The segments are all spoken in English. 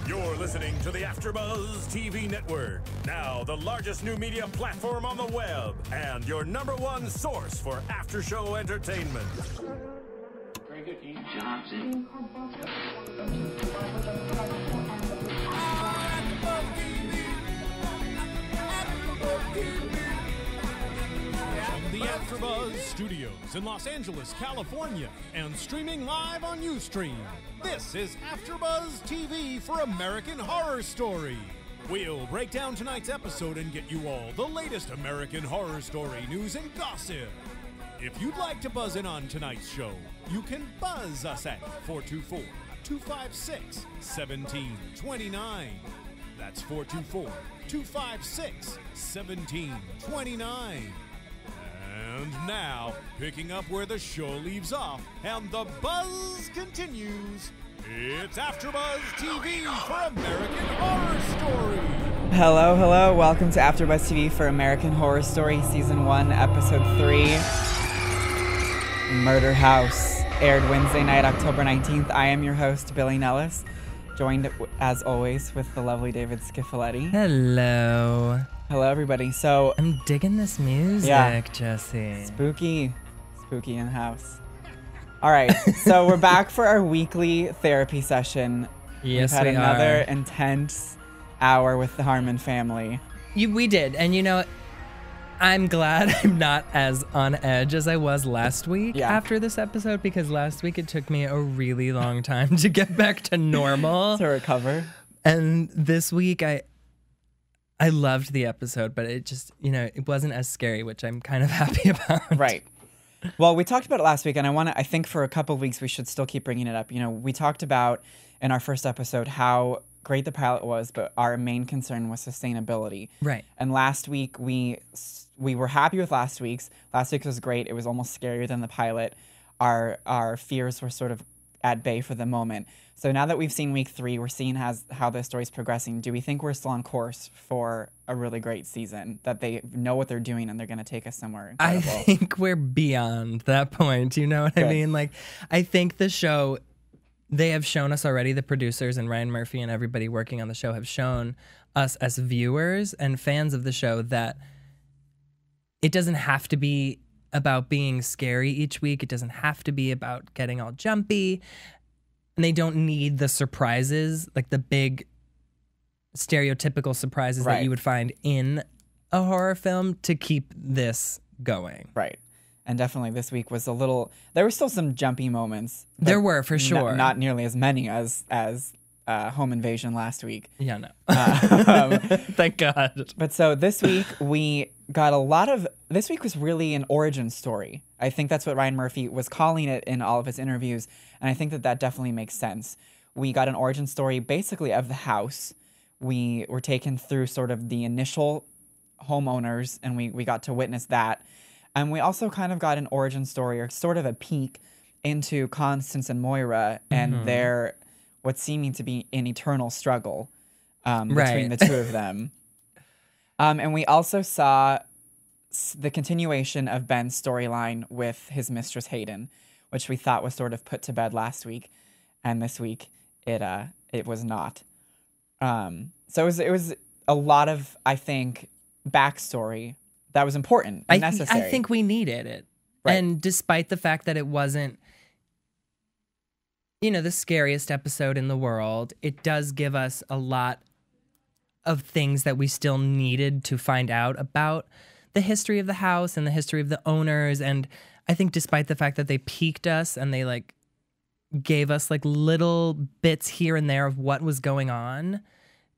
You're listening to the AfterBuzz TV network, now the largest new media platform on the web, and your #1 source for after-show entertainment. Very good, Keith Johnson. From the AfterBuzz Studios in Los Angeles, California, and streaming live on Ustream, this is AfterBuzz TV for American Horror Story. We'll break down tonight's episode and get you all the latest American Horror Story news and gossip. If you'd like to buzz in on tonight's show, you can buzz us at 424-256-1729. That's 424-256-1729. And now, picking up where the show leaves off and the buzz continues, it's AfterBuzz TV for American Horror Story. Hello. Welcome to AfterBuzz TV for American Horror Story, Season 1, Episode 3, Murder House. Aired Wednesday night, October 19th. I am your host, Billy Nellis, joined, as always, with the lovely David Schifoletti. Hello. Hello, everybody. So I'm digging this music, Jesse. Spooky in the house. All right, so we're back for our weekly therapy session. Yes, We've had we another are. intense hour with the Harmon family. We did, and you know, I'm glad I'm not as on edge as I was last week after this episode, because last week it took me a really long time to get back to normal. To recover. And this week I loved the episode, but it just, you know, it wasn't as scary, which I'm kind of happy about. Right. Well, we talked about it last week, and I think for a couple of weeks we should still keep bringing it up. You know, we talked about in our first episode how great the pilot was, but our main concern was sustainability. Right. And last week we were happy with last week's. Last week was great. It was almost scarier than the pilot. Our fears were sort of at bay for the moment. So now that we've seen week 3, we're seeing how the story's progressing. Do we think we're still on course for a really great season? That they know what they're doing and they're going to take us somewhere incredible? I think we're beyond that point. You know what I mean? Like, I think the show, they have shown us already, the producers and Ryan Murphy and everybody working on the show have shown us as viewers and fans of the show that it doesn't have to be about being scary each week. It doesn't have to be about getting all jumpy. And they don't need the surprises, like the big stereotypical surprises that you would find in a horror film to keep this going. Right. And definitely this week was there were still some jumpy moments. There were, for sure. Not nearly as many as Home Invasion last week. Yeah, no. Thank God. But so this week we got this week was really an origin story. I think that's what Ryan Murphy was calling it in all of his interviews. And I think that definitely makes sense. We got an origin story basically of the house. We were taken through sort of the initial homeowners, and we got to witness that. And we also kind of got an origin story, or sort of a peek into Constance and Moira and their what's seeming to be an eternal struggle between the two of them. And we also saw the continuation of Ben's storyline with his mistress Hayden, which we thought was sort of put to bed last week, and this week it was not. So it was a lot of, I think, backstory that was important and necessary. I think we needed it. Right. And despite the fact that it wasn't, you know, the scariest episode in the world, it does give us a lot of things that we still needed to find out about the history of the house and the history of the owners. And I think despite the fact that they piqued us and they like gave us like little bits here and there of what was going on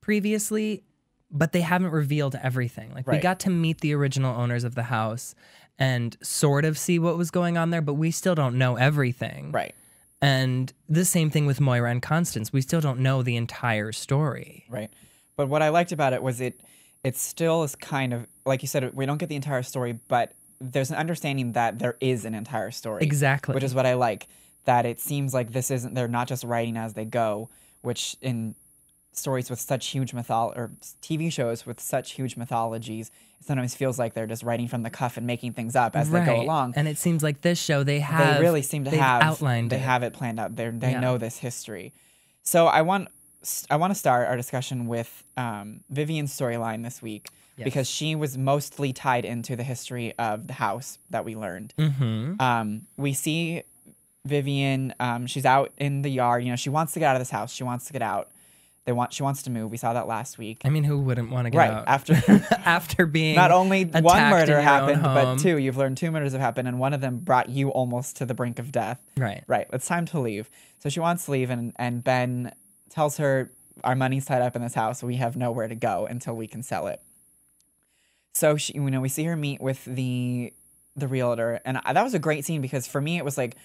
previously, but they haven't revealed everything. Like we got to meet the original owners of the house and sort of see what was going on there, but we still don't know everything. Right. And the same thing with Moira and Constance. We still don't know the entire story. Right. But what I liked about it was it still is kind of, like you said, we don't get the entire story, but there's an understanding that there is an entire story. Exactly. Which is what I like, that it seems like they're not just writing as they go, which in stories with such huge or TV shows with such huge mythologies, it sometimes feels like they're just writing from the cuff and making things up as they go along. And it seems like this show, they really seem to have outlined they it. have it planned out. They know this history. So I want I want to start our discussion with Vivian's storyline this week because she was mostly tied into the history of the house that we learned. We see Vivian, she's out in the yard. You know, she wants to get out of this house. She wants to get out. She wants to move. We saw that last week. I mean, who wouldn't want to get out? After being not only one murder happened, but two. You've learned 2 murders have happened, and one of them brought you almost to the brink of death. Right. It's time to leave. So she wants to leave, and Ben tells her, our money's tied up in this house. So we have nowhere to go until we can sell it. So we see her meet with the realtor, and that was a great scene because for me it was like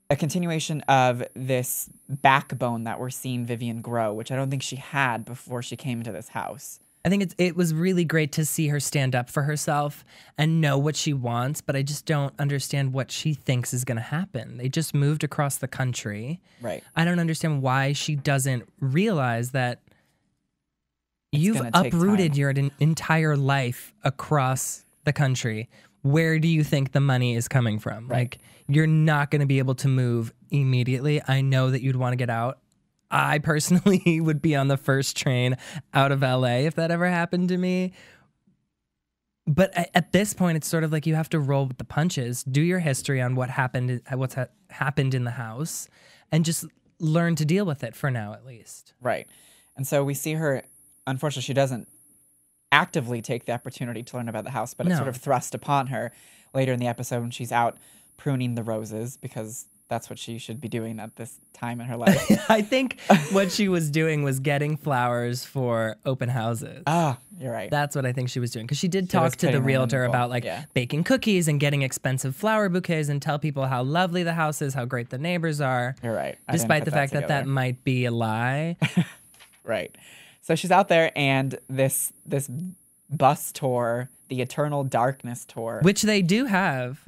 a continuation of this backbone that we're seeing Vivian grow, which I don't think she had before she came to this house. I think it was really great to see her stand up for herself and know what she wants, but I just don't understand what she thinks is going to happen. They just moved across the country. Right. I don't understand why she doesn't realize that you've uprooted your entire life across the country. Where do you think the money is coming from? Right. Like, you're not going to be able to move immediately. I know that you'd want to get out. I personally would be on the first train out of LA if that ever happened to me. But at this point, it's sort of like you have to roll with the punches, do your history on what's happened in the house, and just learn to deal with it for now, at least. Right. And so we see her, unfortunately, she doesn't actively take the opportunity to learn about the house, but it's sort of thrust upon her later in the episode when she's out pruning the roses because that's what she should be doing at this time in her life. I think what she was doing was getting flowers for open houses. Ah, you're right. That's what I think she was doing. Because she did talk to the realtor about baking cookies and getting expensive flower bouquets and tell people how lovely the house is, how great the neighbors are. You're right. Despite the fact that might be a lie. Right. So she's out there and this bus tour, the Eternal Darkness tour. Which they do have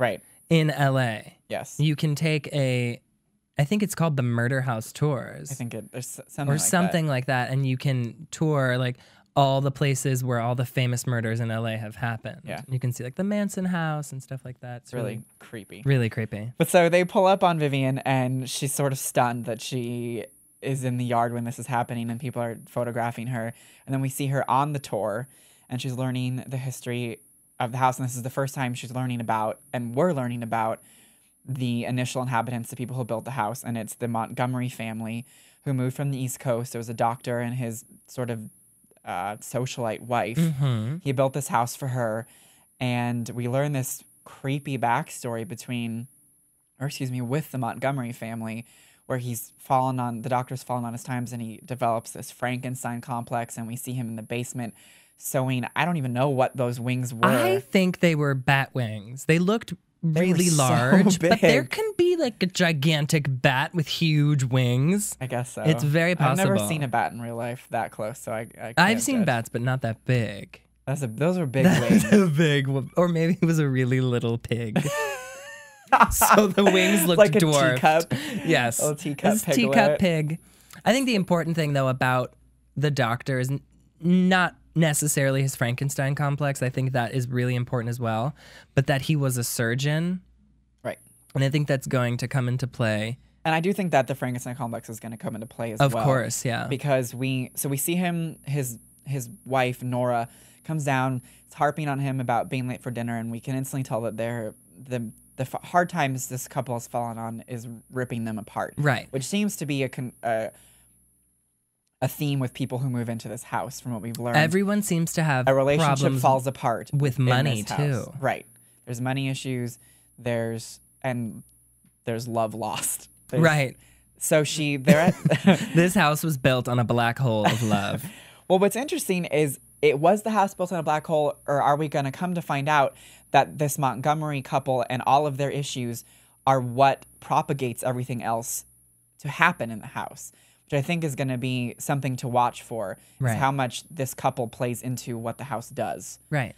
in LA. Yes. You can take I think it's called the Murder House Tours. I think there's something or like something that. like that. And you can tour like all the places where all the famous murders in LA have happened. Yeah. You can see like the Manson house and stuff like that. It's really creepy. Really creepy. But so they pull up on Vivian and she's sort of stunned that she is in the yard when this is happening and people are photographing her. And then we see her on the tour and she's learning the history of the house. And this is the first time she's learning about, and we're learning about, the initial inhabitants, the people who built the house. And it's the Montgomery family who moved from the East Coast. It was a doctor and his sort of socialite wife. Mm-hmm. He built this house for her. And we learn this creepy backstory with the Montgomery family, where the doctor's fallen on his times and he develops this Frankenstein complex, and we see him in the basement sewing. I don't even know what those wings were. I think they were bat wings. They looked really large, but there can be like a gigantic bat with huge wings. I guess so. It's very possible. I've never seen a bat in real life that close, so I've seen bats, but not that big. Those are big wings. A big one. Or maybe it was a really little pig. So the wings looked like dwarfed. A teacup. Yes. A teacup piglet. Teacup pig. I think the important thing, though, about the doctor is not necessarily his Frankenstein complex. I think that is really important as well. But that he was a surgeon. Right. And I think that's going to come into play. And I do think that the Frankenstein complex is going to come into play as well. Of course, yeah. Because we see him, his wife, Nora, comes down, is harping on him about being late for dinner, and we can instantly tell that the hard times this couple has fallen on is ripping them apart. Right. Which seems to be a theme with people who move into this house, from what we've learned. Everyone seems to have a relationship problems falls apart with money too. Right. There's money issues. There's love lost. Right. So they're at this house was built on a black hole of love. Well, what's interesting is, it was the house built on a black hole, or are we going to come to find out that this Montgomery couple and all of their issues are what propagates everything else to happen in the house, which I think is going to be something to watch for, is how much this couple plays into what the house does. Right.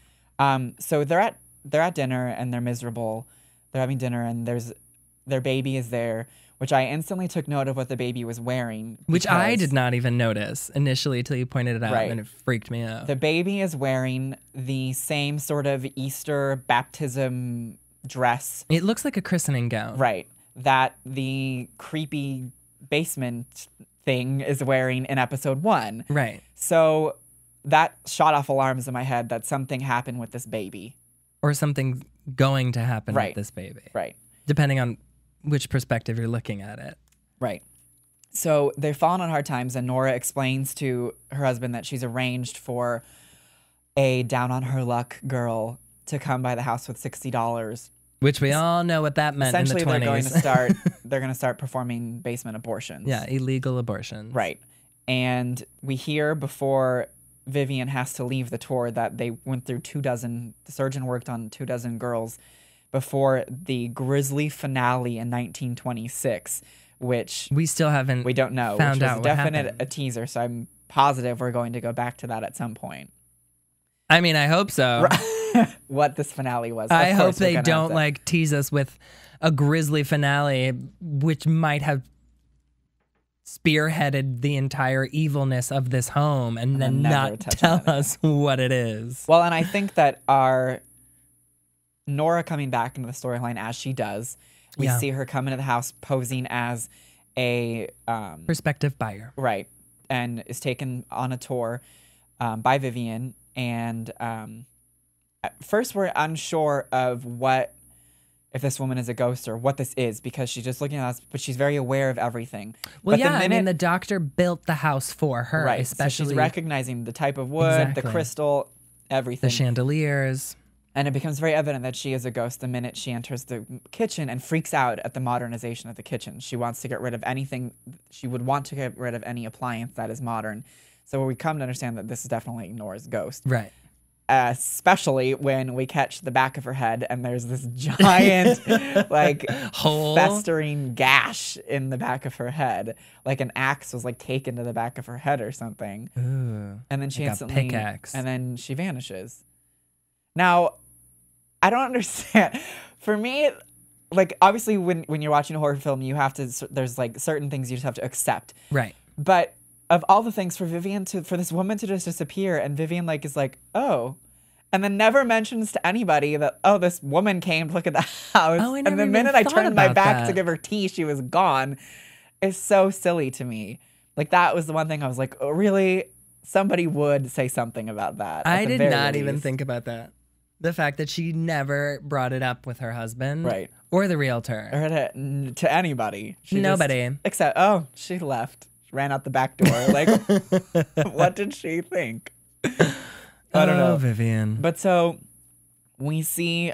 So they're at dinner and they're miserable. They're having dinner and their baby is there, which I instantly took note of what the baby was wearing. Which I did not even notice initially till you pointed it out, and it freaked me out. The baby is wearing the same sort of Easter baptism dress. It looks like a christening gown. Right. That the creepy basement thing is wearing in episode 1. Right. So that shot off alarms in my head that something happened with this baby. Or something going to happen Right. with this baby. Right. Depending on which perspective you're looking at it. Right. So they're falling on hard times, and Nora explains to her husband that she's arranged for a down-on-her-luck girl to come by the house with $60. Which we all know what that meant in the 20s. Essentially, they're going to start performing basement abortions. Yeah, illegal abortions. Right. And we hear before Vivian has to leave the tour that they went through 24, the surgeon worked on 24 girls before the grisly finale in 1926, which we still haven't we don't know. found which was out what definite happened. a teaser, so I'm positive we're going to go back to that at some point. I mean, I hope so. What this finale was. I Of hope course we're they gonna don't have to- like tease us with a grisly finale, which might have spearheaded the entire evilness of this home and then never not touch tell on it us what it is. Well, and I think that our Nora coming back into the storyline as she does, we Yeah. see her come into the house posing as a Prospective buyer. right, and is taken on a tour by Vivian. And at first, we're unsure of if this woman is a ghost or what this is, because she's just looking at us, but she's very aware of everything. Well, but yeah, I mean, the doctor built the house for her, right, especially so she's recognizing the type of wood, Exactly. the crystal, everything. the chandeliers. And it becomes very evident that she is a ghost the minute she enters the kitchen and freaks out at the modernization of the kitchen. She wants to get rid of anything. She would want to get rid of any appliance that is modern. So we come to understand that this is definitely Nora's ghost. Right. Especially when we catch the back of her head and there's this giant, like, Hole. festering gash in the back of her head. Like an axe was, like, taken to the back of her head or something. Ooh. And then she Like a instantly... pickaxe. And then she vanishes. Now, I don't understand. For me, like, obviously when you're watching a horror film, you have to... There's, like, certain things you just have to accept. Right. But... of all the things for this woman to just disappear, and Vivian is like, oh, and then never mentions to anybody that, oh, this woman came to look at the house. Oh, I and never the even minute I thought turned my about back to that. give her tea, she was gone. It's so silly to me. Like, that was the one thing I was like, oh, really? Somebody would say something about that. I at the did very not even least. think about that. The fact that she never brought it up with her husband. Right. Or the realtor. Or to anybody. Nobody. Except, oh, she left. She ran out the back door. Like, what did she think? I don't know. Vivian. But so we see,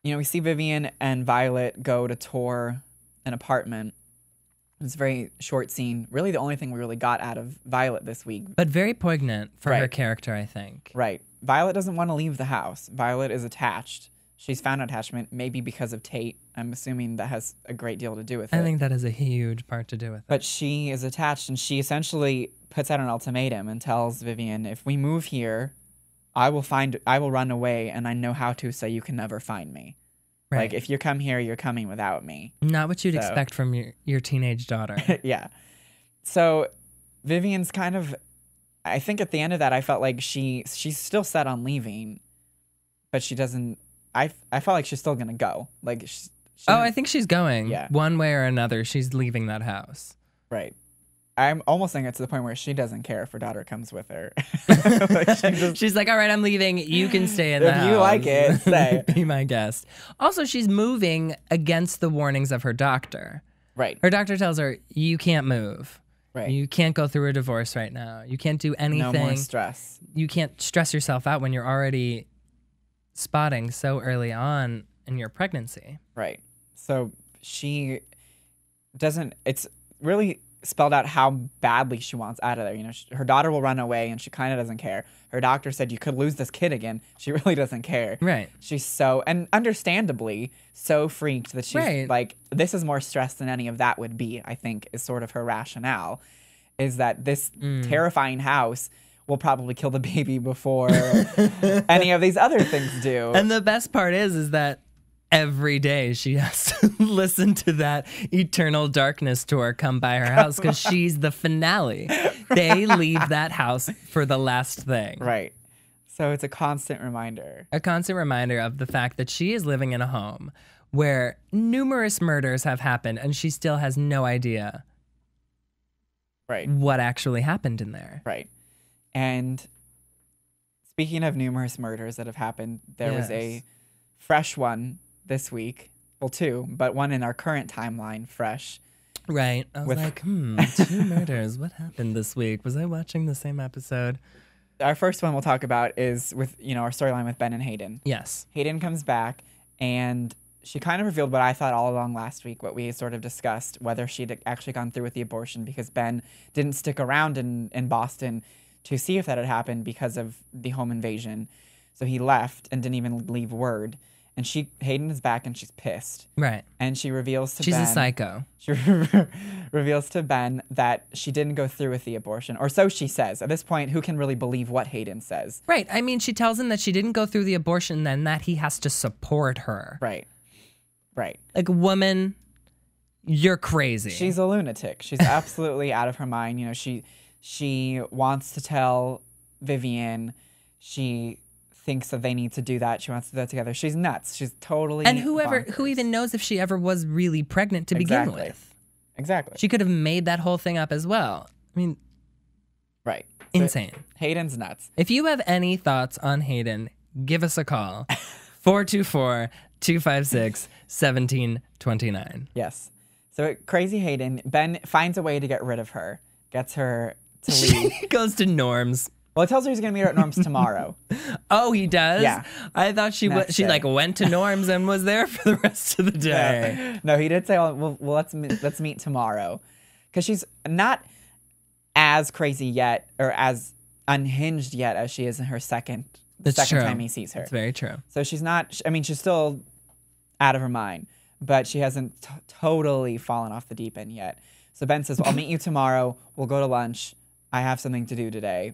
we see Vivian and Violet go to tour an apartment. It's a very short scene. Really, the only thing we really got out of Violet this week. But very poignant for her Right. character, I think. Right. Violet doesn't want to leave the house. Violet is attached. She's found attachment, maybe because of Tate. I'm assuming that has a great deal to do with it. I think that has a huge part to do with it. But she is attached, and she essentially puts out an ultimatum and tells Vivian, if we move here, I will run away, and I know how to, so you can never find me. Right. Like, if you come here, you're coming without me. Not what you'd So- expect from your teenage daughter. Yeah. So Vivian's kind of, I think at the end of that, I felt like she's still set on leaving, but she doesn't, I felt like she's still going to go. Like, I think she's going. Yeah. One way or another, she's leaving that house. Right. I'm almost saying it to the point where she doesn't care if her daughter comes with her. Like, She's like, all right, I'm leaving. You can stay in the If house. you like it, stay. Be my guest. Also, she's moving against the warnings of her doctor. Right. Her doctor tells her, you can't move. Right. You can't go through a divorce right now. You can't do anything. No more stress. You can't stress yourself out when you're already spotting so early on in your pregnancy. Right. So she doesn't, it's really spelled out how badly she wants out of there. You know, her daughter will run away and she kind of doesn't care. Her doctor said you could lose this kid again. She really doesn't care. Right. She's so, and understandably, so freaked that she's Right. like, this is more stress than any of that would be, I think, is sort of her rationale, is that this terrifying house will probably kill the baby before any of these other things do. And the best part is that every day she has to listen to that Eternal Darkness tour come by her house because she's the finale. They leave that house for the last thing. Right. So it's a constant reminder. A constant reminder of the fact that she is living in a home where numerous murders have happened and she still has no idea Right. what actually happened in there. Right. And speaking of numerous murders that have happened, there was a Yes. fresh one this week. Well, two, but one in our current timeline, fresh. Right. I was With- like, 2 murders. What happened this week? Was I watching the same episode? Our first one we'll talk about is with, our storyline with Ben and Hayden. Yes. Hayden comes back, and she kind of revealed what I thought all along last week, what we sort of discussed, whether she'd actually gone through with the abortion because Ben didn't stick around in Boston to see if that had happened because of the home invasion. So he left and didn't even leave word. And Hayden is back, and she's pissed. Right. And she reveals to She's Ben... a psycho. She reveals to Ben that she didn't go through with the abortion, or so she says. At this point, who can really believe what Hayden says? Right. I mean, she tells him that she didn't go through the abortion, then that he has to support her. Right. Right. Like, woman, you're crazy. She's a lunatic. She's absolutely out of her mind. She wants to tell Vivian. She thinks that they need to do that. She wants to do that together. She's nuts. She's totally and who bonkers. even knows if she ever was really pregnant to begin Exactly. with? Exactly. She could have made that whole thing up as well. I mean, right. So insane. Hayden's nuts. If you have any thoughts on Hayden, give us a call. 424-256-1729. Yes. So crazy Hayden, Ben finds a way to get rid of her, gets her to leave. She goes to Norm's. Well, it tells her he's going to meet her at Norm's tomorrow. Oh, he does? Yeah. I thought she Next she day. like went to Norm's and was there for the rest of the day. No, he did say, well, let's meet tomorrow. Because she's not as crazy yet or as unhinged yet as she is in her second That's true. time he sees her. It's very true. So she's not, I mean, she's still out of her mind, but she hasn't totally fallen off the deep end yet. So Ben says, well, I'll meet you tomorrow. We'll go to lunch. I have something to do today.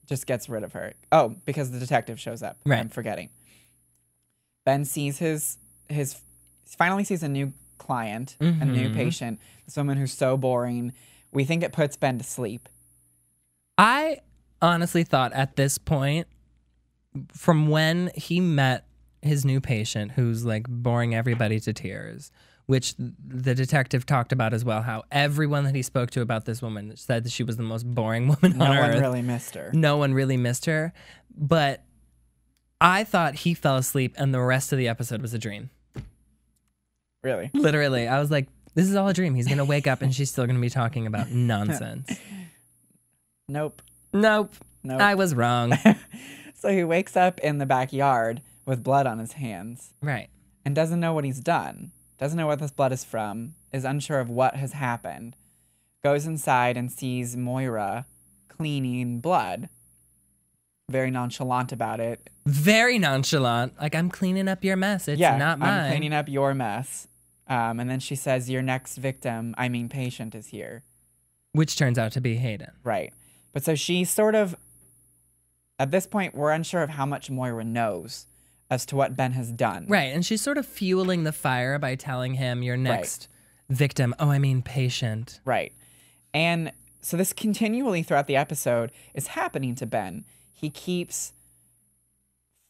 Just gets rid of her. Oh, because the detective shows up. Right. I'm forgetting. Ben sees finally sees a new client, a new patient, this woman who's so boring. We think it puts Ben to sleep. I honestly thought at this point, from when he met his new patient, who's like boring everybody to tears, which the detective talked about as well, how everyone that he spoke to about this woman said that she was the most boring woman on No earth. one really missed her. No one really missed her. But I thought he fell asleep and the rest of the episode was a dream. Really? Literally. I was like, this is all a dream. He's going to wake up and she's still going to be talking about nonsense. Nope. Nope. Nope. I was wrong. So he wakes up in the backyard with blood on his hands Right. and doesn't know what he's done. Doesn't know what this blood is from, is unsure of what has happened, goes inside and sees Moira cleaning blood. Very nonchalant about it. Very nonchalant. Like, I'm cleaning up your mess. It's not mine. I'm cleaning up your mess. And then she says, your next victim, patient is here. Which turns out to be Hayden. Right. But so she sort of, at this point, we're unsure of how much Moira knows as to what Ben has done. Right. And she's sort of fueling the fire by telling him your next victim. Patient. Right. And so this continually throughout the episode is happening to Ben. He keeps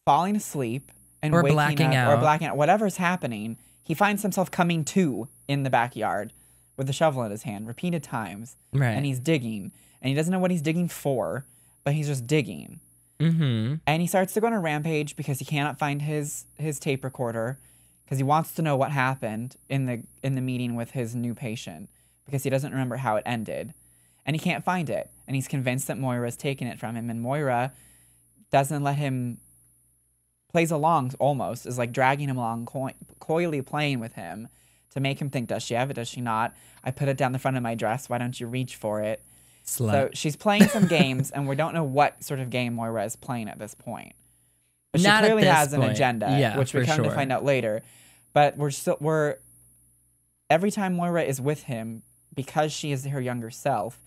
falling asleep and Or waking blacking up, out. or blacking out. Whatever's happening, he finds himself coming to in the backyard with a shovel in his hand repeated times. Right. And he's digging. And he doesn't know what he's digging for, but he's just digging. Mm-hmm. And he starts to go on a rampage because he cannot find his tape recorder because he wants to know what happened in the meeting with his new patient because he doesn't remember how it ended. And he can't find it. And he's convinced that Moira's taken it from him. And Moira doesn't let him, plays along almost, is like dragging him along, coyly playing with him to make him think, does she have it, does she not? I put it down the front of my dress. Why don't you reach for it? Slut. So she's playing some games, and we don't know what sort of game Moira is playing at this point. But she Not at clearly this has an point. agenda, Yeah, which we for come to sure. find out later. But we're every time Moira is with him, because she is her younger self,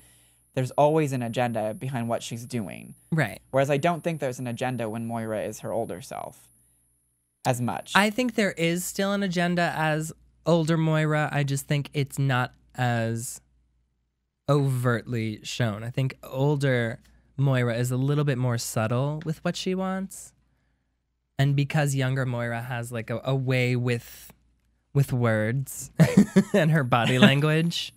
there's always an agenda behind what she's doing. Right. Whereas I don't think there's an agenda when Moira is her older self as much. I think there is still an agenda as older Moira. I just think it's not as overtly shown. I think older Moira is a little bit more subtle with what she wants. And because younger Moira has like a way with words and her body language,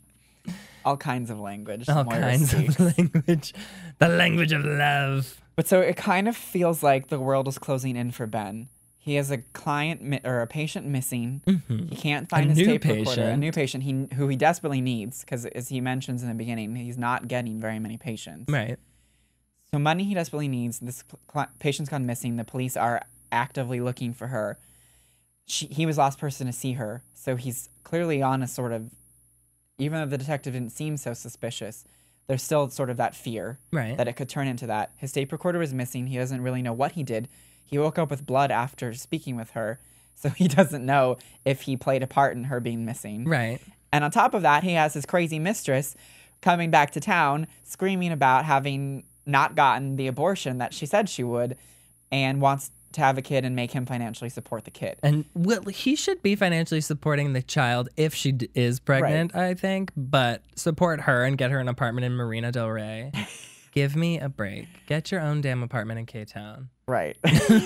all kinds of language. All Moira kinds speaks. of language. The language of love. But so it kind of feels like the world is closing in for Ben. He has a or a patient missing. He can't find his tape recorder. A new patient who he desperately needs because, as he mentions in the beginning, he's not getting very many patients. Right. So money he desperately needs. This patient's gone missing. The police are actively looking for her. He was the last person to see her. So he's clearly on a sort of, even though the detective didn't seem so suspicious, there's still sort of that fear that it could turn into that. His tape recorder was missing. He doesn't really know what he did. He woke up with blood after speaking with her, so he doesn't know if he played a part in her being missing. Right. And on top of that, he has his crazy mistress coming back to town, screaming about having not gotten the abortion that she said she would, and wants to have a kid and make him financially support the kid. And he should be financially supporting the child if she is pregnant, I think, but support her and get her an apartment in Marina Del Rey. Give me a break. Get your own damn apartment in K-Town. Right.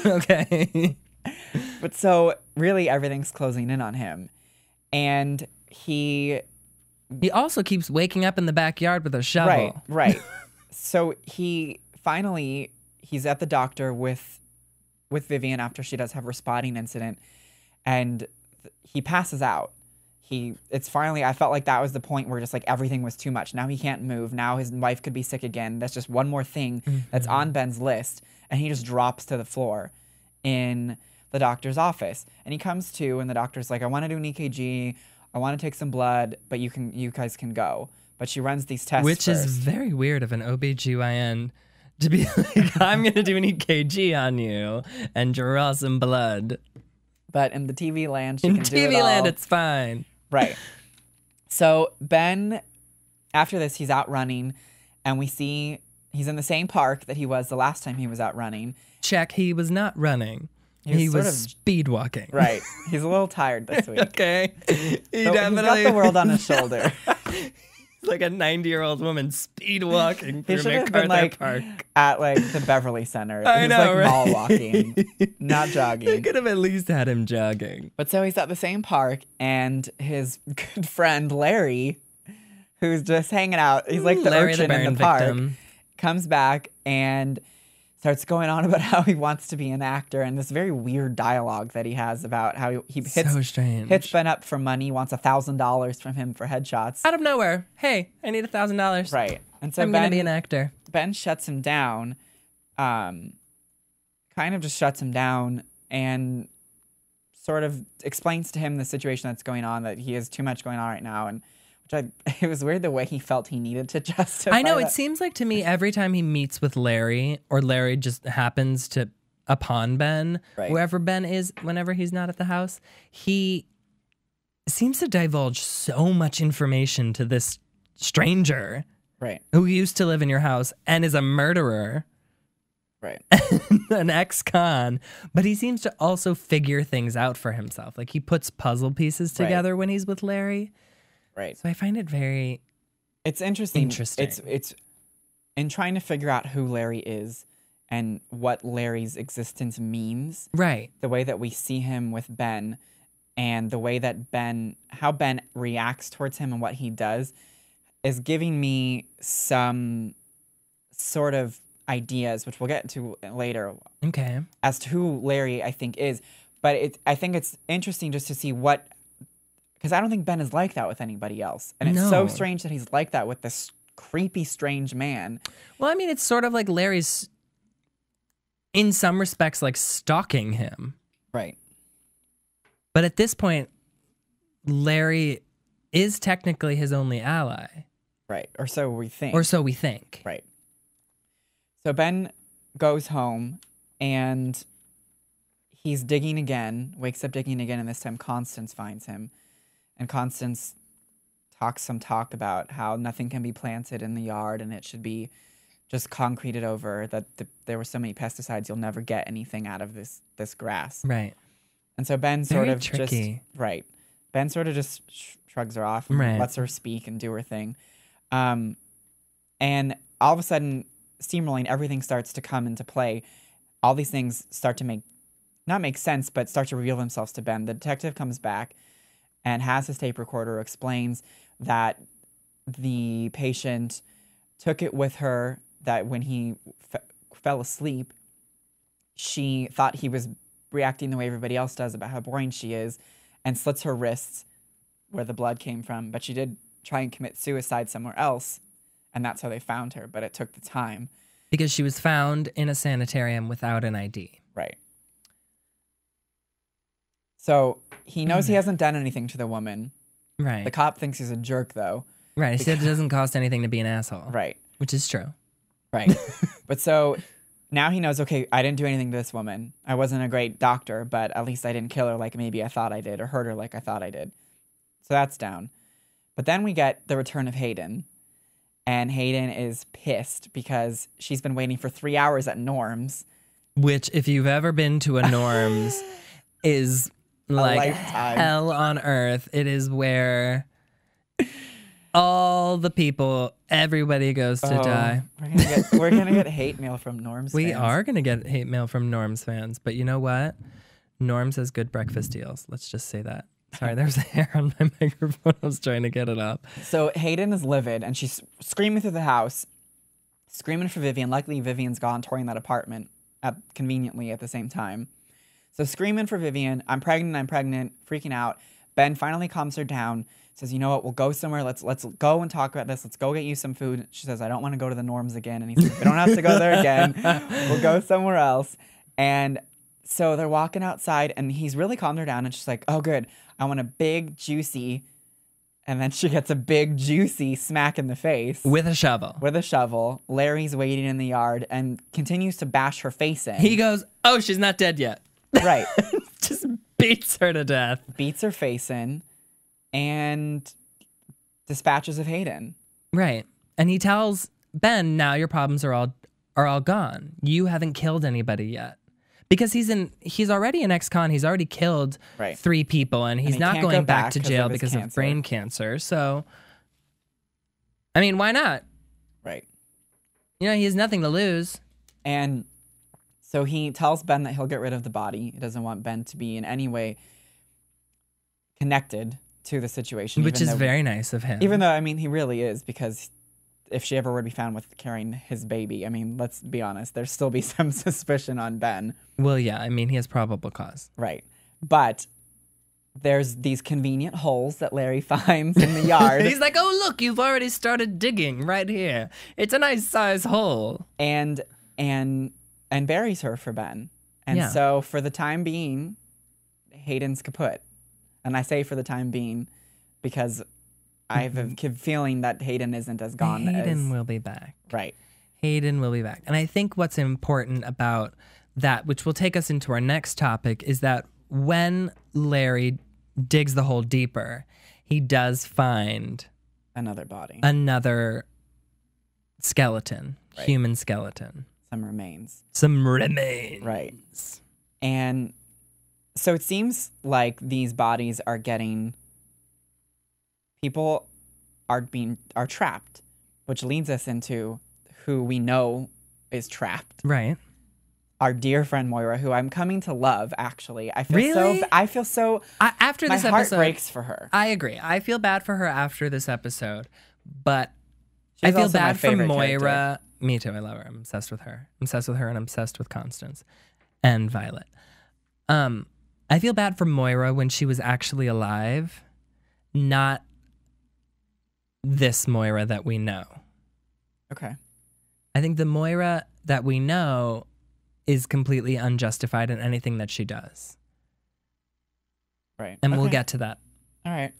Okay. But so really everything's closing in on him. And he also keeps waking up in the backyard with a shovel. Right. So he's at the doctor with Vivian after she does have her spotting incident, and he passes out. I felt like that was the point where just like everything was too much. Now he can't move. Now his wife could be sick again. That's just one more thing that's on Ben's list. And he just drops to the floor in the doctor's office. And he comes to, and the doctor's like, I want to do an EKG. I want to take some blood, but you guys can go. But she runs these tests Which first. is very weird of an OBGYN to be like, I'm going to do an EKG on you and draw some blood. But in the TV land, she can do it all. In TV land, it's fine. Right. So Ben, after this, he's out running, and we see he's in the same park that he was the last time he was out running. Check, he was not running. He was speed walking. Right. He's a little tired this week. Okay. He's got the world on his shoulder. He's like a 90-year-old woman speed walking through He should have MacArthur been Park. at the Beverly Center. I He's know, right? mall walking, not They jogging. could have at least had him jogging. But so he's at the same park, and his good friend Larry, who's just hanging out, he's like the Larry urchin the in burn the park, victim. comes back and starts going on about how he wants to be an actor, and this very weird dialogue that he has about how he So strange. hits Ben up for money, wants $1,000 from him for headshots. Out of nowhere. Hey, I need $1,000. Right. And so I'm going to be an actor. Ben shuts him down, kind of just shuts him down and sort of explains to him the situation that's going on, that he has too much going on right now. And it was weird the way he felt he needed to justify I know, that. it seems like to me every time he meets with Larry, or Larry just happens to upon Ben, Right. wherever Ben is, whenever he's not at the house, he seems to divulge so much information to this stranger Right. who used to live in your house and is a murderer, Right. an ex-con, but he seems to also figure things out for himself. Like he puts puzzle pieces together when he's with Larry. Right. So I find it very It's interesting. Interesting. It's in trying to figure out who Larry is and what Larry's existence means. right. The way that we see him with Ben, and the way that how Ben reacts towards him and what he does, is giving me some sort of ideas, which we'll get to later, Okay. as to who Larry I think is. But I think it's interesting just to see because I don't think Ben is like that with anybody else. And it's so No. strange that he's like that with this creepy, strange man. Well, I mean, it's sort of like Larry's, in some respects, like stalking him. Right. But at this point, Larry is technically his only ally. Right. Or so we think. Or so we think. Right. So Ben goes home, and he's digging again, wakes up digging again, and this time Constance finds him. And Constance talks some talk about how nothing can be planted in the yard and it should be just concreted over, that there were so many pesticides you'll never get anything out of this grass. Right. And so Ben sort Very of tricky. Ben sort of just shrugs her off and Right. lets her speak and do her thing. And all of a sudden, steamrolling, everything starts to come into play. All these things start to not make sense, but start to reveal themselves to Ben. The detective comes back and has his tape recorder, explains that the patient took it with her that when he fell asleep, she thought he was reacting the way everybody else does about how boring she is, and slits her wrists where the blood came from. But she did try and commit suicide somewhere else, and that's how they found her. But it took the time. Because she was found in a sanitarium without an ID. Right. So he knows he hasn't done anything to the woman. Right. The cop thinks he's a jerk, though. Right. He said it doesn't cost anything to be an asshole. Right. Which is true. Right. But so now he knows, okay, I didn't do anything to this woman. I wasn't a great doctor, but at least I didn't kill her like maybe I thought I did, or hurt her like I thought I did. So that's down. But then we get the return of Hayden. And Hayden is pissed because she's been waiting for 3 hours at Norm's. Which, if you've ever been to a Norm's, is like lifetime. hell on earth. It is where all the people, everybody goes to die. We're gonna get hate mail from Norm's We fans. are going to get hate mail from Norm's fans. But you know what? Norm's has good breakfast deals. Let's just say that. Sorry, there's hair on my microphone. I was trying to get it up. So Hayden is livid, and she's screaming through the house, screaming for Vivian. Luckily, Vivian's gone touring that apartment conveniently at the same time. So screaming for Vivian, I'm pregnant, freaking out. Ben finally calms her down, says, you know what, we'll go somewhere. Let's go and talk about this. Let's go get you some food. She says, I don't want to go to the Norms again. And he says, we don't have to go there again. We'll go somewhere else. And so they're walking outside, and he's really calmed her down, and she's like, oh, good. I want a big, juicy, and then she gets a big, juicy smack in the face. With a shovel. With a shovel. Larry's waiting in the yard and continues to bash her face in. He goes, oh, she's not dead yet. Right. Just beats her to death. Beats her face in and dispatches of Hayden. Right. And he tells Ben, now your problems are all gone. You haven't killed anybody yet. Because he's already an ex-con. He's already killed 3 people, and he's not going back to jail because of brain cancer. So, I mean, why not? Right. You know, he has nothing to lose. And so he tells Ben that he'll get rid of the body. He doesn't want Ben to be in any way connected to the situation. Which is very nice of him. Even though, I mean, he really is, because if she ever were to be found with carrying his baby, I mean, let's be honest, there'd still be some suspicion on Ben. Well, yeah, I mean, he has probable cause. Right. But there's these convenient holes that Larry finds in the yard. He's like, oh, look, you've already started digging right here. It's a nice size hole. And buries her for Ben. And so for the time being, Hayden's kaput. And I say for the time being because I have a feeling that Hayden isn't as gone Hayden will be back. Right. Hayden will be back. And I think what's important about that, which will take us into our next topic, is that when Larry digs the hole deeper, he does find another body. Another skeleton. Right. Human skeleton. Some remains. Right. And so it seems like these bodies are getting... People are trapped, which leads us into who we know is trapped. Right. Our dear friend Moira, who I'm coming to love. Actually, I feel so. After this episode, my heart breaks for her. I agree. I feel bad for her after this episode, but I feel bad for Moira. Character. Me too. I love her. I'm obsessed with her. I'm obsessed with her, and I'm obsessed with Constance and Violet. I feel bad for Moira when she was actually alive, not this Moira that we know. Okay. I think the Moira that we know is completely unjustified in anything that she does. Right. And we'll get to that. All right.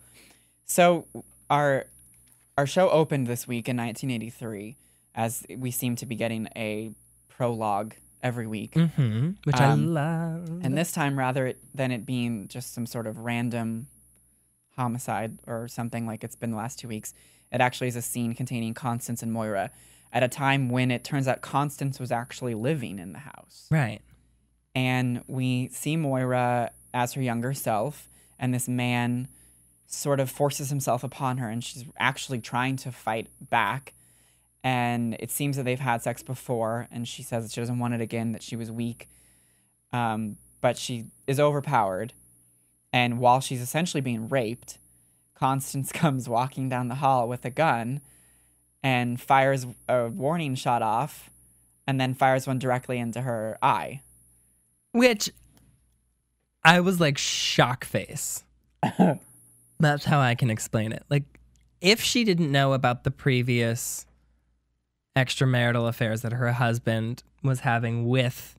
So our show opened this week in 1983, as we seem to be getting a prologue every week. Mm-hmm, which I love. And this time, rather than it being just some sort of random homicide or something like it's been the last 2 weeks, it actually is a scene containing Constance and Moira at a time when it turns out Constance was actually living in the house. Right. And we see Moira as her younger self, and this man sort of forces himself upon her, and she's actually trying to fight back. And it seems that they've had sex before, and she says that she doesn't want it again, that she was weak. But she is overpowered. And while she's essentially being raped, Constance comes walking down the hall with a gun and fires a warning shot off and then fires one directly into her eye. Which I was like shock face. That's how I can explain it. Like, if she didn't know about the previous extramarital affairs that her husband was having with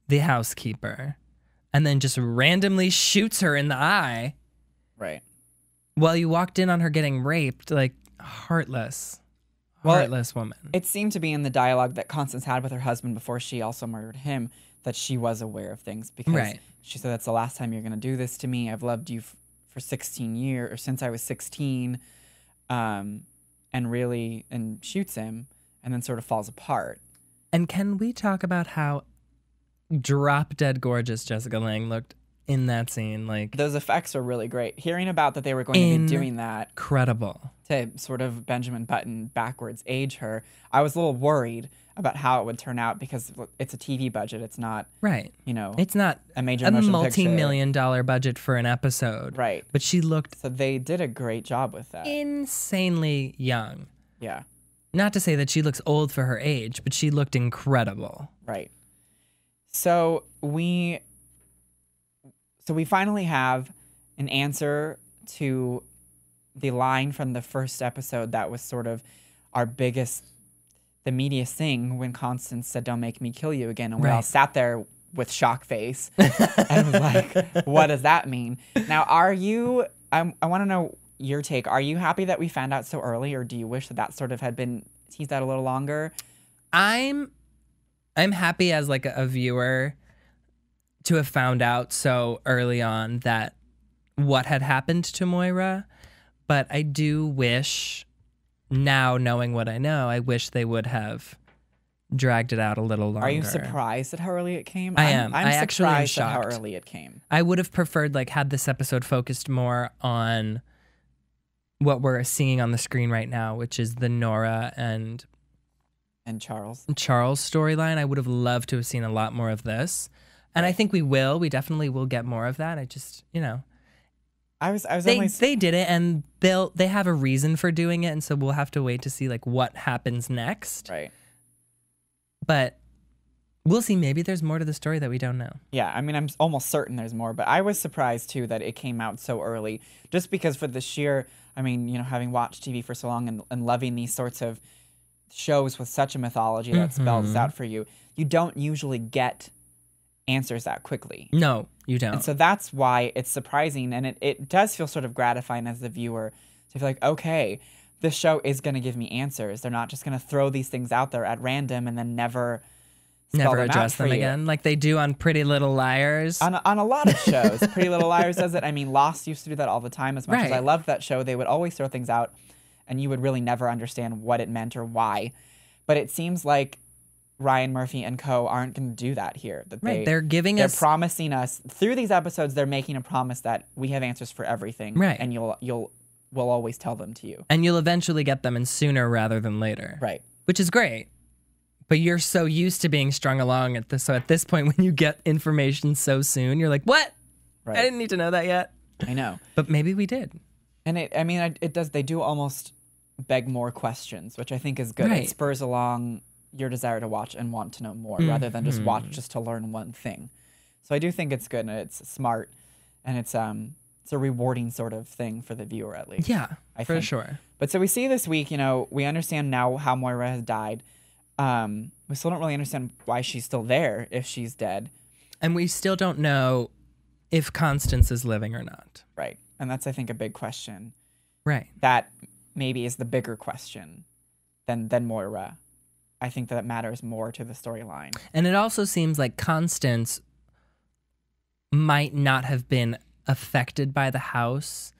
the housekeeper and then just randomly shoots her in the eye. Right. While you walked in on her getting raped, like, heartless woman. It seemed to be in the dialogue that Constance had with her husband before she also murdered him that she was aware of things because she said, that's the last time you're going to do this to me. I've loved you for 16 years, or since I was 16, and shoots him and then sort of falls apart. And can we talk about how drop dead gorgeous Jessica Lange looked in that scene? Like, those effects are really great. Hearing about that they were going to be doing that, incredible, to sort of Benjamin Button backwards age her, I was a little worried about how it would turn out because it's a TV budget. It's not it's not a major multi-million-dollar budget for an episode, right? But she looked, so they did a great job with that. Insanely young. Yeah. Not to say that she looks old for her age, but she looked incredible. Right. So we finally have an answer to the line from the first episode that was sort of the media thing when Constance said, "Don't make me kill you again." And we all sat there with shock face and was like, what does that mean? Now, I want to know your take. Are you happy that we found out so early, or do you wish that sort of had been teased out a little longer? I'm happy as like a viewer to have found out so early on that what had happened to Moira, but I do wish, now knowing what I know, I wish they would have dragged it out a little longer. Are you surprised at how early it came? I am. I'm actually am surprised at how shocked. early it came. I would have preferred, like, had this episode focused more on what we're seeing on the screen right now, which is the Nora and Charles storyline. I would have loved to have seen a lot more of this. And I think we will. We definitely will get more of that. I just, they did it, and they have a reason for doing it, and so we'll have to wait to see like what happens next. Right. But we'll see. Maybe there's more to the story that we don't know. Yeah, I mean, I'm almost certain there's more, but I was surprised too that it came out so early, just because for the sheer, having watched TV for so long and loving these sorts of shows with such a mythology that spells out for you, you don't usually get answers that quickly. No, you don't. And so that's why it's surprising, and it does feel sort of gratifying as the viewer to feel like, okay, this show is going to give me answers. They're not just going to throw these things out there at random and then never address them again, like they do on Pretty Little Liars. On a lot of shows. Pretty Little Liars does it. I mean, Lost used to do that all the time. As much as I loved that show, they would always throw things out, and you would really never understand what it meant or why. But it seems like Ryan Murphy and co. aren't going to do that here. They're promising us through these episodes. They're making a promise that we have answers for everything, right? And we'll always tell them to you, and you'll eventually get them, and sooner rather than later, right? Which is great. But you're so used to being strung along at this. So at this point, when you get information so soon, you're like, "What? Right. I didn't need to know that yet." I know, but maybe we did. And it does. They do almost beg more questions, which I think is good. Right. It spurs along your desire to watch and want to know more, rather than just watch just to learn one thing. So I do think it's good, and it's smart, and it's a rewarding sort of thing for the viewer, at least. Yeah, I for think. sure. But so we see this week, we understand now how Moira has died. We still don't really understand why she's still there if she's dead. And we still don't know if Constance is living or not. Right. And that's, I think, a big question. Right. That maybe is the bigger question than Moira. I think that matters more to the storyline. And it also seems like Constance might not have been affected by the house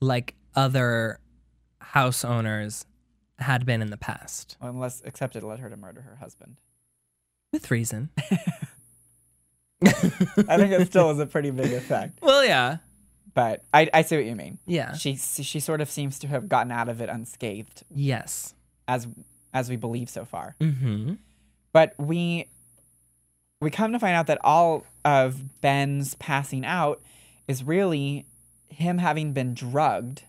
like other house owners had been in the past. Except it led her to murder her husband. With reason. I think it still is a pretty big effect. Well, yeah. But I see what you mean. Yeah. She sort of seems to have gotten out of it unscathed. Yes. As we believe so far. Mm-hmm. But we come to find out that all of Ben's passing out is really him having been drugged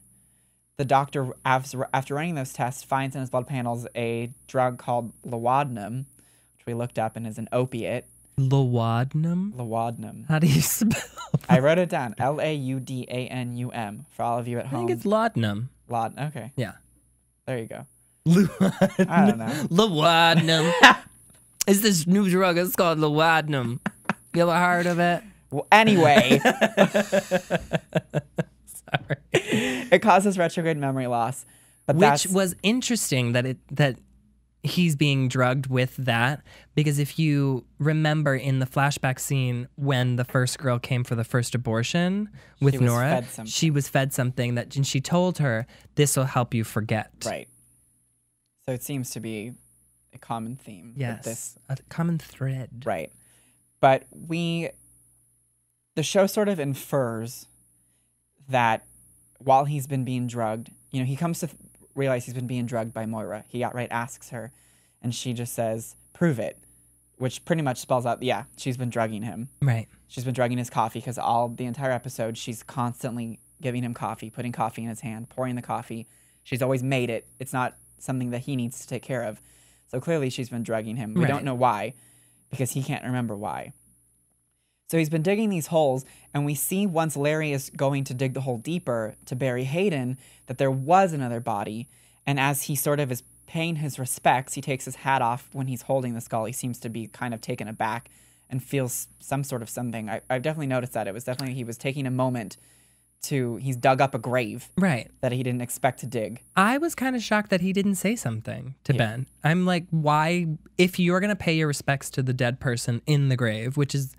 the doctor, after running those tests, finds in his blood panels a drug called laudanum, which we looked up and is an opiate. Laudanum? Laudanum. How do you spell that? I wrote it down. Laudanum for all of you at I home. think it's laudanum. Okay. Yeah. There you go. Laudanum. I don't know. Laudanum. It's this new drug. It's called laudanum. You ever heard of it? Well, anyway. Sorry. It causes retrograde memory loss. But Which was interesting that he's being drugged with that, because if you remember in the flashback scene when the first girl came for the first abortion with Nora, she was fed something and she told her, this will help you forget. Right. So it seems to be a common theme. Yes, a common thread. Right. But the show sort of infers that while he's been being drugged, he comes to realize he's been being drugged by Moira. He outright asks her, and she just says, prove it, which pretty much spells out, yeah, she's been drugging him. Right. She's been drugging his coffee because the entire episode, she's constantly giving him coffee, putting coffee in his hand, pouring the coffee. She's always made it. It's not something that he needs to take care of. So clearly she's been drugging him. We don't know why, because he can't remember why. So he's been digging these holes, and we see once Larry is going to dig the hole deeper to bury Hayden, that there was another body. And as he sort of is paying his respects, he takes his hat off when he's holding the skull. He seems to be kind of taken aback and feels some sort of something. I've definitely noticed that. It was definitely, he was taking a moment he's dug up a grave. Right. That he didn't expect to dig. I was kind of shocked that he didn't say something to Ben. I'm like, why, if you're going to pay your respects to the dead person in the grave, which is,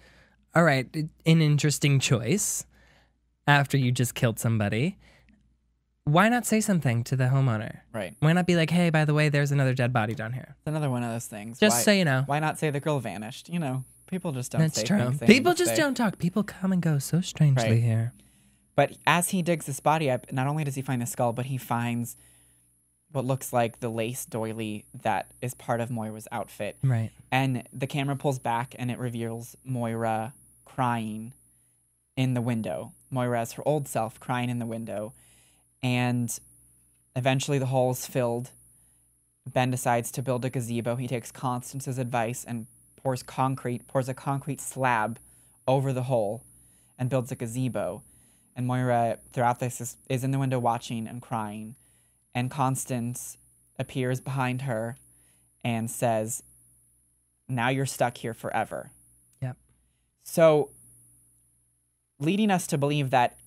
all right, an interesting choice after you just killed somebody, why not say something to the homeowner? Right. Why not be like, hey, by the way, there's another dead body down here? It's another one of those things. Just so you know. Why not say the girl vanished? People just don't That's say true. things. People just don't talk. People come and go so strangely here. But as he digs this body up, not only does he find the skull, but he finds what looks like the lace doily that is part of Moira's outfit. Right. And the camera pulls back and it reveals Moira crying in the window. Moira as her old self crying in the window. And eventually the hole's filled. Ben decides to build a gazebo. He takes Constance's advice and pours a concrete slab over the hole and builds a gazebo. And Moira, throughout this, is in the window watching and crying. And Constance appears behind her and says, now you're stuck here forever. Yep. So, leading us to believe that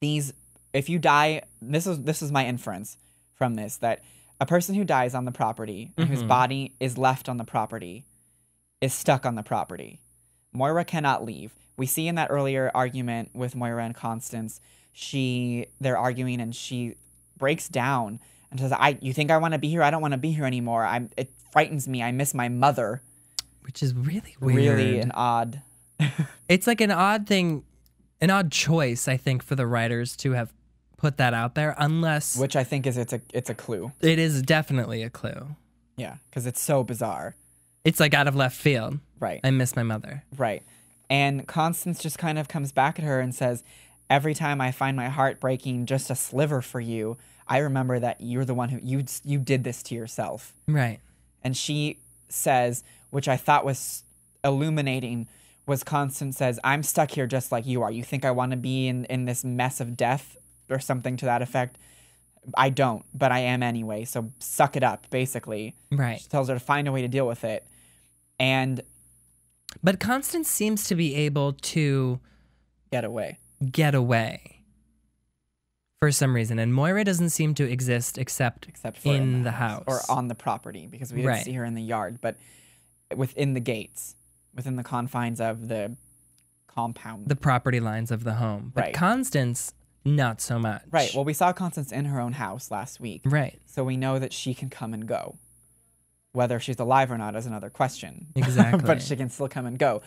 if you die, this is my inference from this, that a person who dies on the property and whose body is left on the property is stuck on the property. Moira cannot leave. We see in that earlier argument with Moira and Constance, they're arguing and she breaks down and says, you think I want to be here? I don't want to be here anymore. It frightens me. I miss my mother. Which is really weird. Really an odd. It's like an odd thing, an odd choice, I think, for the writers to have put that out there, unless... Which I think it's a clue. It is definitely a clue. Yeah, because it's so bizarre. It's like out of left field. Right. I miss my mother. Right. And Constance just kind of comes back at her and says, every time I find my heart breaking just a sliver for you, I remember that you're the one who, you did this to yourself. Right. And she says, which I thought was illuminating, was Constance says, I'm stuck here just like you are. You think I want to be in this mess of death or something to that effect? I don't, but I am anyway, so suck it up, basically. Right. She tells her to find a way to deal with it. But Constance seems to be able to get away for some reason. And Moira doesn't seem to exist except for in the house. Or on the property, because we didn't see her in the yard, but within the gates, within the confines of the compound. The property lines of the home. But Constance, not so much. Right. Well, we saw Constance in her own house last week. Right. So we know that she can come and go. Whether she's alive or not is another question. Exactly. But she can still come and go.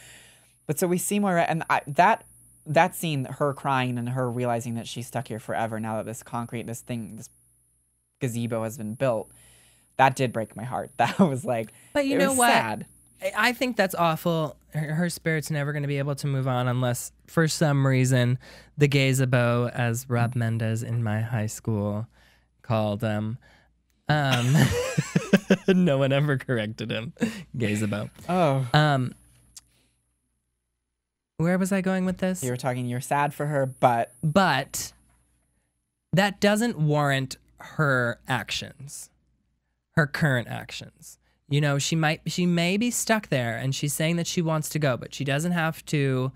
But so we see Moira, and that scene, her crying and her realizing that she's stuck here forever now that this gazebo has been built, that did break my heart. That was like, but you know what? Sad. I think that's awful. her spirit's never going to be able to move on unless, for some reason, the Gazebo, as Rob Mendez in my high school called them. No one ever corrected him. Gazebo. Oh. Where was I going with this? You were talking, you're sad for her, but that doesn't warrant her actions, her current actions. You know, she may be stuck there and she's saying that she wants to go, but she doesn't have to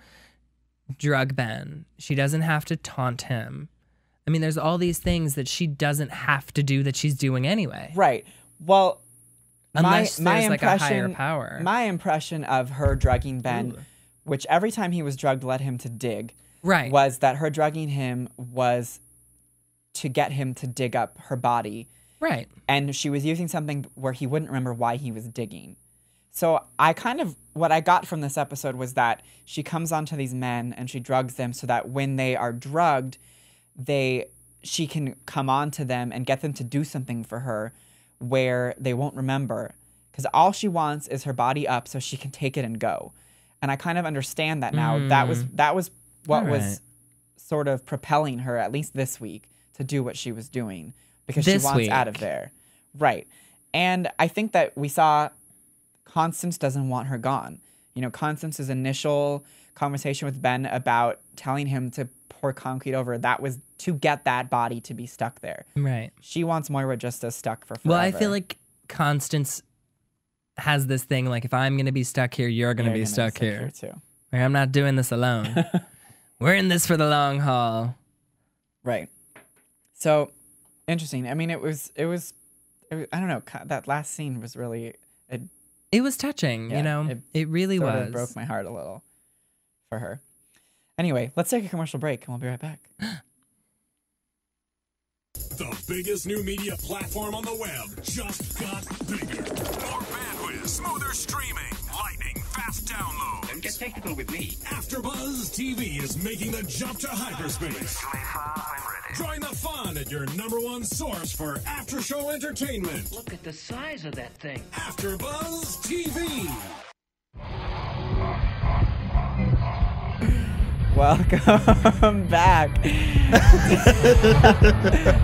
drug Ben. She doesn't have to taunt him. I mean, there's all these things that she doesn't have to do that she's doing anyway. Right. Well, unless my there's like a higher power. My impression of her drugging Ben, which every time he was drugged led him to dig, right, was that her drugging him was to get him to dig up her body. Right. And she was using something where he wouldn't remember why he was digging. So what I got from this episode was that she comes onto these men and she drugs them so that when they are drugged, she can come on to them and get them to do something for her where they won't remember. Because all she wants is her body up so she can take it and go. And I kind of understand that now. That was what was sort of propelling her, at least this week, to do what she was doing. Because she wants out of there. Right. And I think that we saw Constance doesn't want her gone. You know, Constance's initial conversation with Ben about telling him to pour concrete over her, that was to get that body to be stuck there. Right. She wants Moira just as stuck for forever. Well, I feel like Constance has this thing like, if I'm going to be stuck here, you're going to be stuck here too. Like, I'm not doing this alone. We're in this for the long haul. Right. So, interesting. I mean, it was I don't know, that last scene was really... It was touching, you know? It really was. It broke my heart a little for her. Anyway, let's take a commercial break and we'll be right back. The biggest new media platform on the web just got bigger. More bandwidth, smoother streaming, lightning fast download. Don't get technical with me. AfterBuzz TV is making the jump to hyperspace. Join the fun at your #1 source for after-show entertainment. Look at the size of that thing. AfterBuzz TV. Welcome back.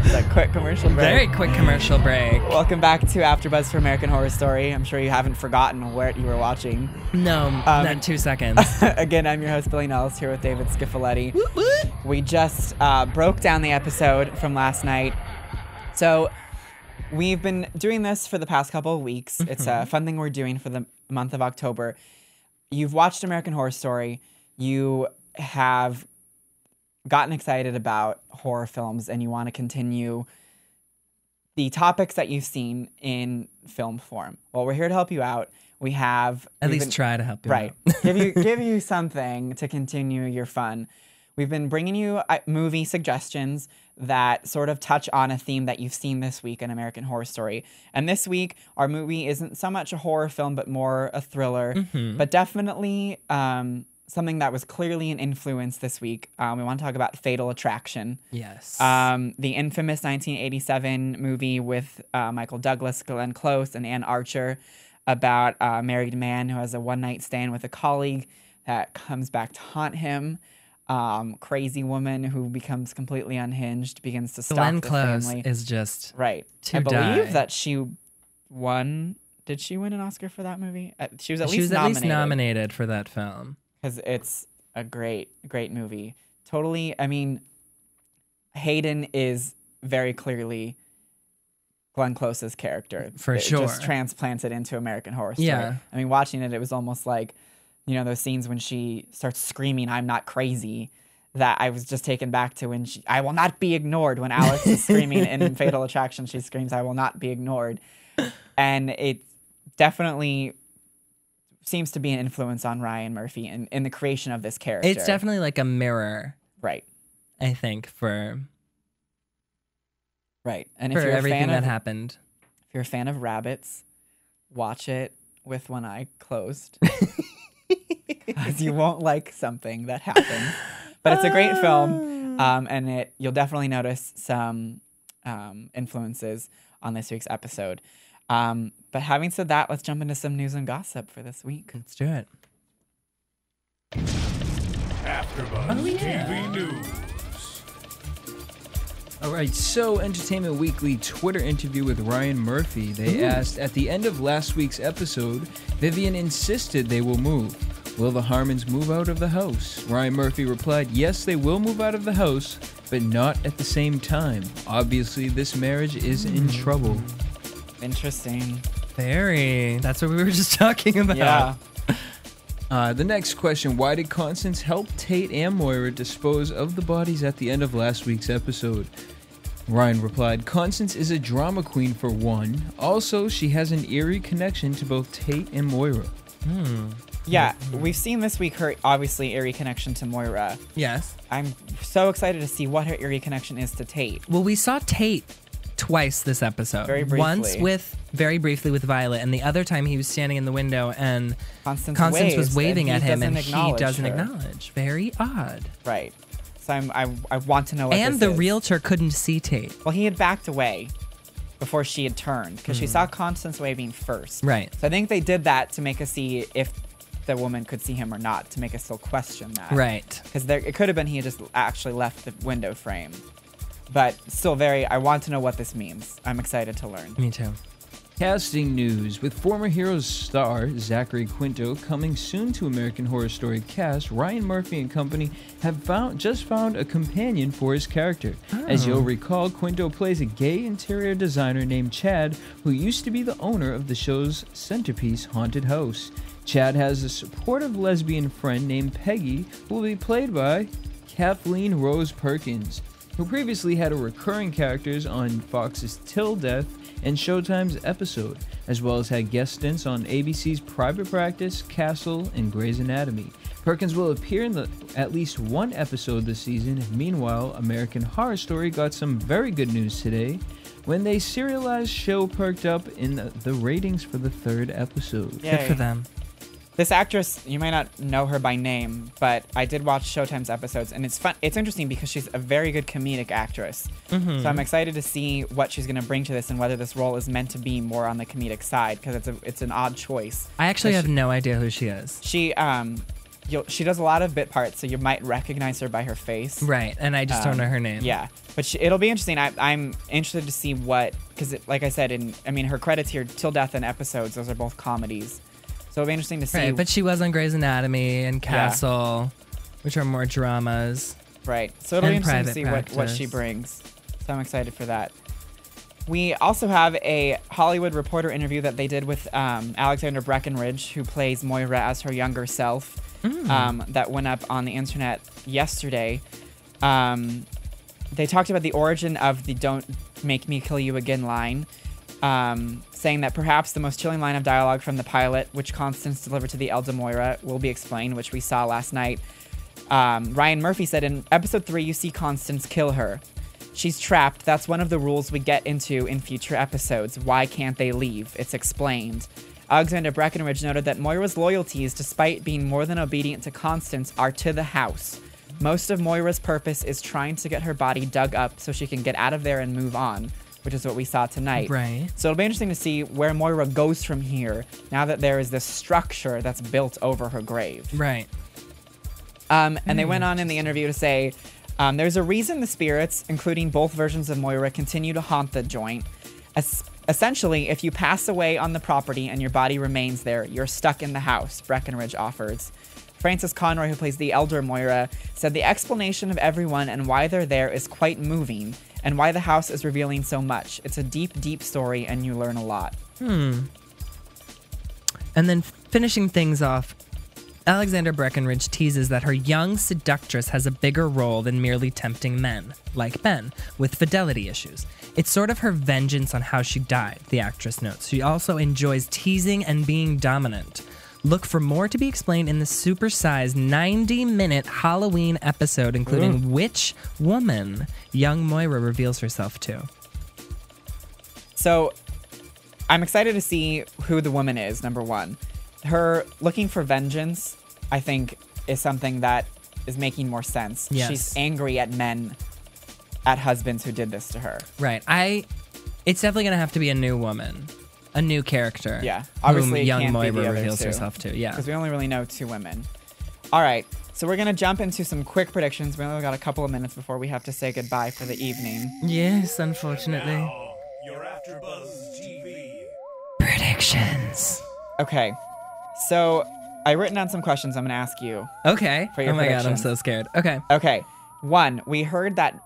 That quick commercial break. Very quick commercial break. Welcome back to AfterBuzz for American Horror Story. I'm sure you haven't forgotten where you were watching. No, not 2 seconds. Again, I'm your host, Billy Nellis, here with David Scifoletti. We just broke down the episode from last night. So we've been doing this for the past couple of weeks. It's a fun thing we're doing for the month of October. You've watched American Horror Story. You have gotten excited about horror films and you want to continue the topics that you've seen in film form. Well, we're here to help you out. We have at least try to help you out. give you something to continue your fun. We've been bringing you movie suggestions that sort of touch on a theme that you've seen this week in American Horror Story. And this week, our movie isn't so much a horror film, but more a thriller, but definitely something that was clearly an influence this week. We want to talk about Fatal Attraction. Yes. The infamous 1987 movie with Michael Douglas, Glenn Close, and Ann Archer about a married man who has a one-night stand with a colleague that comes back to haunt him. Crazy woman who becomes completely unhinged, begins to stalk Glenn the Close family. is just right. I believe that she won. Did she win an Oscar for that movie? She was at least nominated for that film. Because it's a great movie. Totally, I mean, Hayden is very clearly Glenn Close's character. For sure. Just transplanted into American Horror Story. Yeah. I mean, watching it, it was almost like, you know, those scenes when she starts screaming, "I'm not crazy," that I was just taken back to when I will not be ignored. When Alex is screaming in Fatal Attraction, she screams, "I will not be ignored." And it definitely seems to be an influence on Ryan Murphy in the creation of this character. It's definitely like a mirror. Right. I think for And for if you're everything a fan that of, happened. If you're a fan of rabbits, watch it with one eye closed. Because you won't like something that happens. But it's a great film. And you'll definitely notice some influences on this week's episode. But having said that, let's jump into some news and gossip for this week. Let's do it. AfterBuzz TV News. All right, so Entertainment Weekly Twitter interview with Ryan Murphy. They asked, at the end of last week's episode, Vivian insisted they will move. Will the Harmons move out of the house? Ryan Murphy replied, yes, they will move out of the house, but not at the same time. Obviously, this marriage is in trouble. Interesting. Very. That's what we were just talking about. Yeah. The next question, why did Constance help Tate and Moira dispose of the bodies at the end of last week's episode? Ryan replied, Constance is a drama queen for one. Also, she has an eerie connection to both Tate and Moira. Yeah, we've seen this week her obviously eerie connection to Moira. Yes. I'm so excited to see what her eerie connection is to Tate. Well, we saw Tate twice this episode. Very briefly. Once very briefly with Violet, and the other time he was standing in the window and Constance was waving at him and he doesn't her. acknowledge. Very odd. Right. So I want to know what And this the is. realtor couldn't see Tate. Well, he had backed away before she had turned because she saw Constance waving first. Right. So I think they did that to make us see if the woman could see him or not, to make us still question that. Right. Because it could have been he had just actually left the window frame. But still I want to know what this means. I'm excited to learn. Me too. Casting news. With former Heroes star Zachary Quinto coming soon to American Horror Story cast, Ryan Murphy and company have just found a companion for his character. As you'll recall, Quinto plays a gay interior designer named Chad, who used to be the owner of the show's centerpiece, Haunted House. Chad has a supportive lesbian friend named Peggy, who will be played by Kathleen Rose Perkins, who previously had a recurring characters on Fox's Till Death and Showtime's Episode, as well as had guest stints on ABC's Private Practice, Castle, and Grey's Anatomy. Perkins will appear in at least one episode this season. Meanwhile, American Horror Story got some very good news today when they serialized show perked up in the ratings for the third episode. Yay. Good for them. This actress, you might not know her by name, but I did watch Showtime's episodes, and it's fun. It's interesting because she's a very good comedic actress. So I'm excited to see what she's going to bring to this and whether this role is meant to be more on the comedic side, because it's an odd choice. I actually have no idea who she is. She does a lot of bit parts, so you might recognize her by her face. Right, and I just don't know her name. Yeah, but it'll be interesting. I'm interested to see because like I said, her credits here, Till Death and Episodes, those are both comedies. So it'll be interesting to see. Right, but she was on Grey's Anatomy and Castle, which are more dramas. Right. So it'll be And interesting to see what she brings. So I'm excited for that. We also have a Hollywood Reporter interview that they did with Alexandra Breckinridge, who plays Moira as her younger self, that went up on the internet yesterday. They talked about the origin of the "Don't Make Me Kill You Again" line, saying that perhaps the most chilling line of dialogue from the pilot, which Constance delivered to the elder Moira, will be explained, which we saw last night. Ryan Murphy said, in episode 3, you see Constance kill her. She's trapped. That's one of the rules we get into in future episodes. Why can't they leave? It's explained. Alexandra Breckinridge noted that Moira's loyalties, despite being more than obedient to Constance, are to the house. Most of Moira's purpose is trying to get her body dug up so she can get out of there and move on, which is what we saw tonight. Right. So it'll be interesting to see where Moira goes from here, now that there is this structure that's built over her grave. Right. And they went on in the interview to say, there's a reason the spirits, including both versions of Moira, continue to haunt the joint. Essentially, if you pass away on the property and your body remains there, you're stuck in the house, Breckinridge offers. Frances Conroy, who plays the elder Moira, said the explanation of everyone and why they're there is quite moving, and why the house is revealing so much. It's a deep, deep story, and you learn a lot. And then finishing things off, Alexandra Breckinridge teases that her young seductress has a bigger role than merely tempting men, like Ben, with fidelity issues. It's sort of her vengeance on how she died, the actress notes. She also enjoys teasing and being dominant. Look for more to be explained in the supersized 90-minute Halloween episode, including which woman young Moira reveals herself to. So, I'm excited to see who the woman is, number one. Her looking for vengeance, I think, is something that is making more sense. Yes. She's angry at men, at husbands who did this to her. Right. It's definitely going to have to be a new woman. A new character. Yeah. Obviously, whom young can't be the Moira other reveals two, herself to. Yeah. Because we only really know two women. All right, so we're gonna jump into some quick predictions. We only got a couple of minutes before we have to say goodbye for the evening. Yes, unfortunately. Now, your AfterBuzz TV Predictions. Okay, so I written down some questions I'm gonna ask you. Okay. For your oh my god, I'm predictions. so scared. Okay. Okay, one, we heard that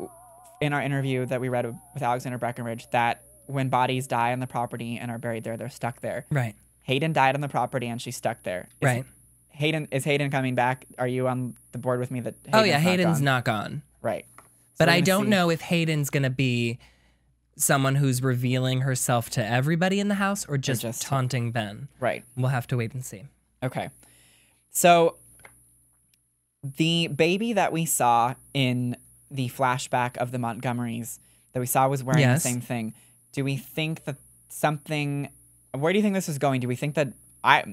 in our interview that we read with Alexandra Breckinridge that when bodies die on the property and are buried there, they're stuck there. Right. Hayden died on the property and she's stuck there. Right. Is Hayden coming back? Are you on the board with me that Hayden's not gone. Right. So But we're I gonna don't see. know if Hayden's going to be someone who's revealing herself to everybody in the house or just taunting Ben. Right. We'll have to wait and see. Okay. So the baby that we saw in the flashback of the Montgomerys that we saw was wearing Yes. the same thing. Do we think that something... Where do you think this is going? Do we think that...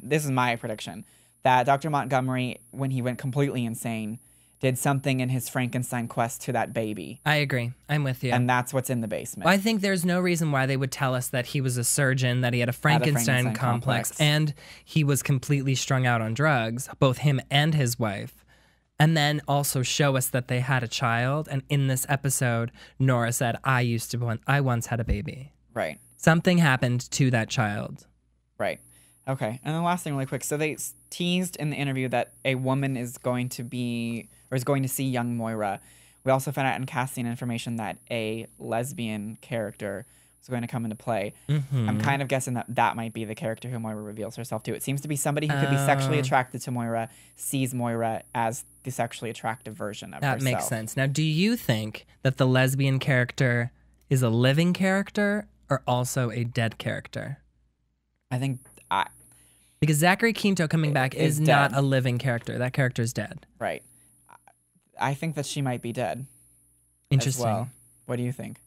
This is my prediction. That Dr. Montgomery, when he went completely insane, did something in his Frankenstein quest to that baby. I agree. I'm with you. And that's what's in the basement. Well, I think there's no reason why they would tell us that he was a surgeon, that he had a Frankenstein complex, and he was completely strung out on drugs, both him and his wife. And then also show us that they had a child. And in this episode, Nora said, I once had a baby. Right. Something happened to that child. Right. Okay. And the last thing really quick. So they teased in the interview that a woman is going to see young Moira. We also found out in casting information that a lesbian character was going to come into play. Mm-hmm. I'm kind of guessing that might be the character who Moira reveals herself to. It seems to be somebody who could be sexually attracted to Moira, sees Moira as the sexually attractive version of herself. That makes sense. Now, do you think that the lesbian character is a living character or also a dead character? I think... Because Zachary Quinto coming back is not a living character. That character is dead. Right. I think that she might be dead. Interesting. As well. What do you think?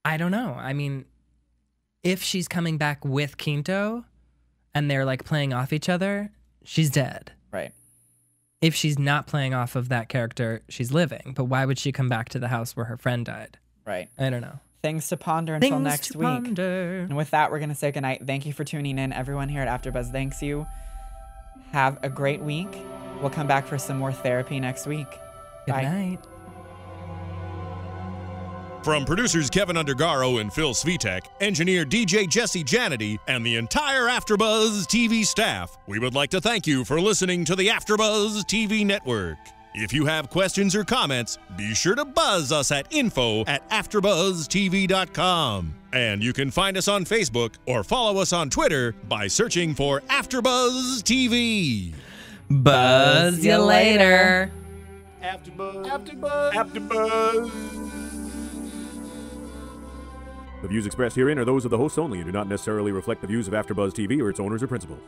I don't know. I mean, if she's coming back with Quinto and they're like playing off each other, she's dead. Right. If she's not playing off of that character, she's living. But why would she come back to the house where her friend died? Right. I don't know. Things to ponder until next week. Ponder. And with that, we're going to say goodnight. Thank you for tuning in. Everyone here at AfterBuzz thanks you. Have a great week. We'll come back for some more therapy next week. Good Bye. night. From producers Kevin Undergaro and Phil Svitek, engineer DJ Jesse Janity, and the entire AfterBuzz TV staff, we would like to thank you for listening to the AfterBuzz TV network. If you have questions or comments, be sure to buzz us at info@AfterBuzzTV.com. And you can find us on Facebook or follow us on Twitter by searching for AfterBuzz TV. Buzz you later. AfterBuzz. The views expressed herein are those of the hosts only and do not necessarily reflect the views of AfterBuzz TV or its owners or principals.